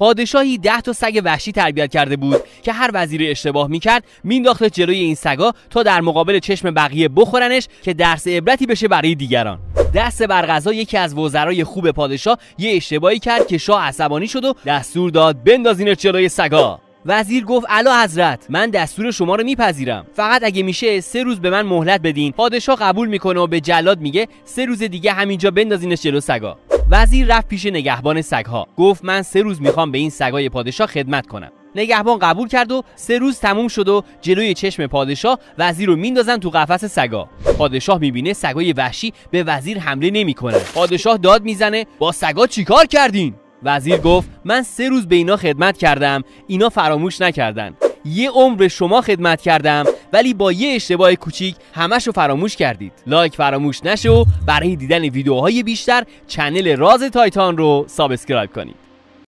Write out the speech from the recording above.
پادشاهی 10 تا سگ وحشی تربیت کرده بود که هر وزیر اشتباه میکرد مینداخت جلوی این سگا تا در مقابل چشم بقیه بخورنش که درس عبرتی بشه برای دیگران. دست بر قضا یکی از وزرای خوب پادشاه یه اشتباهی کرد که شاه عصبانی شد و دستور داد بندازینش جلوی سگا. وزیر گفت اعلیحضرت من دستور شما رو میپذیرم، فقط اگه میشه 3 روز به من مهلت بدین. پادشاه قبول میکنه و به جلاد میگه 3 روز دیگه همینجا بندازینش جلو سگا. وزیر رفت پیش نگهبان سگها، گفت من 3 روز میخوام به این سگای پادشاه خدمت کنم. نگهبان قبول کرد و 3 روز تموم شد و جلوی چشم پادشاه وزیر رو میندازن تو قفس سگا. پادشاه میبینه سگای وحشی به وزیر حمله نمیکنن. پادشاه داد میزنه با سگا چیکار کردین؟ وزیر گفت من 3 روز به اینا خدمت کردم، اینا فراموش نکردن. یه عمر به شما خدمت کردم ولی با یه اشتباه کوچیک همشو فراموش کردید. لایک فراموش نشه و برای دیدن ویدیوهای بیشتر چنل راز تایتان رو سابسکرایب کنید.